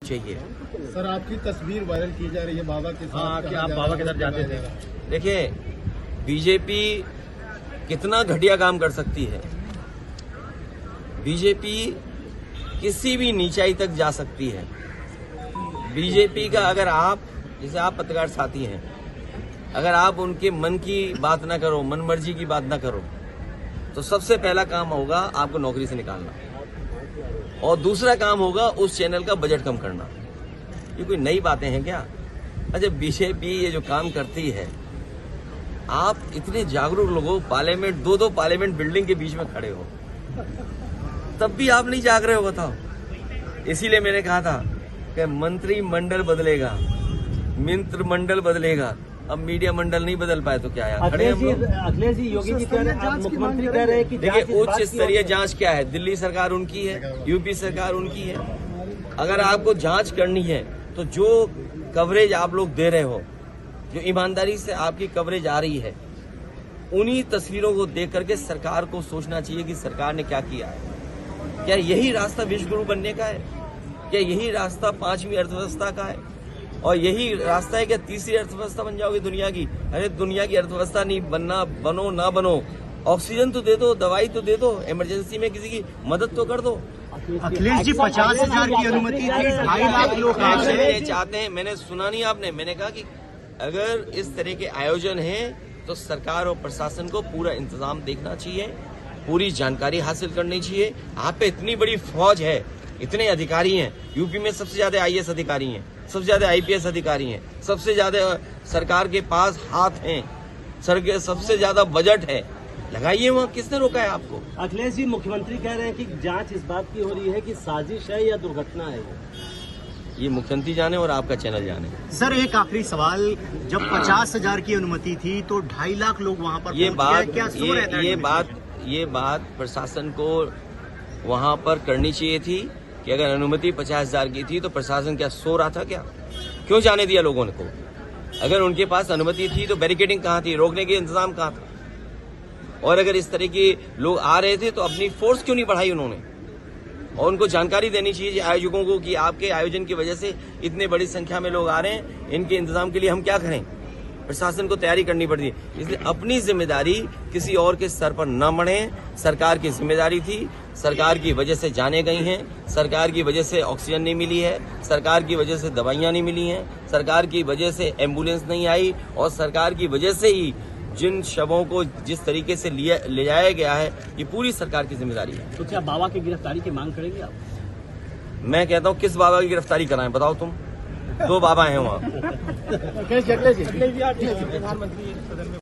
चाहिए। सर, आपकी तस्वीर वायरल की जा रही है बाबा के साथ। हाँ, क्या आप बाबा के साथ जाते थे? देखिए, बीजेपी कितना घटिया काम कर सकती है। बीजेपी किसी भी नीचाई तक जा सकती है। बीजेपी का अगर आप, जैसे आप पत्रकार साथी हैं, अगर आप उनके मन की बात ना करो, मन मर्जी की बात ना करो, तो सबसे पहला काम होगा आपको नौकरी से निकालना, और दूसरा काम होगा उस चैनल का बजट कम करना। ये कोई नई बातें हैं क्या? अच्छा, बीजेपी ये जो काम करती है, आप इतने जागरूक लोगों, पार्लियामेंट, दो पार्लियामेंट बिल्डिंग के बीच में खड़े हो, तब भी आप नहीं जाग रहे हो, बताओ। इसीलिए मैंने कहा था कि मंत्रिमंडल बदलेगा, मंत्रिमंडल बदलेगा, अब मीडिया मंडल नहीं बदल पाए तो क्या यार, खड़े हम लोग। अखिलेश जी, योगी जी कह रहे हैं, मुख्यमंत्री कह रहे हैं कि देखिए, उच्च स्तरीय जांच क्या है? दिल्ली सरकार उनकी है, यूपी सरकार उनकी है। अगर आपको जांच करनी है तो जो कवरेज आप लोग दे रहे हो, जो ईमानदारी से आपकी कवरेज आ रही है, उन्हीं तस्वीरों को देख करके सरकार को सोचना चाहिए कि सरकार ने क्या किया है। क्या यही रास्ता विश्व गुरु बनने का है? क्या यही रास्ता 5वीं अर्थव्यवस्था का है? और यही रास्ता है क्या तीसरी अर्थव्यवस्था बन जाओगे दुनिया की? अरे, दुनिया की अर्थव्यवस्था नहीं बनना, बनो ना बनो, ऑक्सीजन तो दे दो, दवाई तो दे दो, इमरजेंसी में किसी की मदद तो कर दो। अखिलेश जी, 50,000 की अनुमति थी, 2.5 लाख लोग चाहते हैं। मैंने सुना नहीं आपने, मैंने कहा कि अगर इस तरह के आयोजन हैं तो सरकार और प्रशासन को पूरा इंतजाम देखना चाहिए, पूरी जानकारी हासिल करनी चाहिए। आप पे इतनी बड़ी फौज है, इतने अधिकारी हैं, यूपी में सबसे ज्यादा IAS अधिकारी हैं, सबसे ज्यादा IPS अधिकारी हैं, सबसे ज्यादा सरकार के पास हाथ हैं, सबसे ज्यादा बजट है, लगाइए वहाँ। किसने रोका है आपको? अखिलेश जी, मुख्यमंत्री कह रहे हैं कि जांच इस बात की हो रही है कि साजिश है या दुर्घटना है। ये मुख्यमंत्री जाने और आपका चैनल जाने। सर, एक आखिरी सवाल, जब 50,000 की अनुमति थी तो 2.5 लाख लोग वहां पर ये क्या बात प्रशासन को वहां पर करनी चाहिए थी कि अगर अनुमति 50,000 की थी तो प्रशासन क्या सो रहा था क्या? क्यों जाने दिया लोगों को? अगर उनके पास अनुमति थी तो बैरिकेडिंग कहाँ थी, रोकने के इंतजाम कहाँ था? और अगर इस तरह के लोग आ रहे थे तो अपनी फोर्स क्यों नहीं बढ़ाई उन्होंने? और उनको जानकारी देनी चाहिए आयोजकों को कि आपके आयोजन की वजह से इतने बड़ी संख्या में लोग आ रहे हैं, इनके इंतजाम के लिए हम क्या करें? प्रशासन को तैयारी करनी पड़ती है। इसलिए अपनी जिम्मेदारी किसी और के सर पर न मढ़े। सरकार की जिम्मेदारी थी, सरकार की वजह से जाने गई हैं, सरकार की वजह से ऑक्सीजन नहीं मिली है, सरकार की वजह से दवाइयां नहीं मिली हैं, सरकार की वजह से एम्बुलेंस नहीं आई, और सरकार की वजह से ही जिन शवों को जिस तरीके से ले जाया गया है, ये पूरी सरकार की जिम्मेदारी है। तो क्या बाबा की गिरफ्तारी की मांग करेंगे आप? मैं कहता हूँ, किस बाबा की गिरफ्तारी कराएं, बताओ तुम? 2 बाबा हैं वहाँ।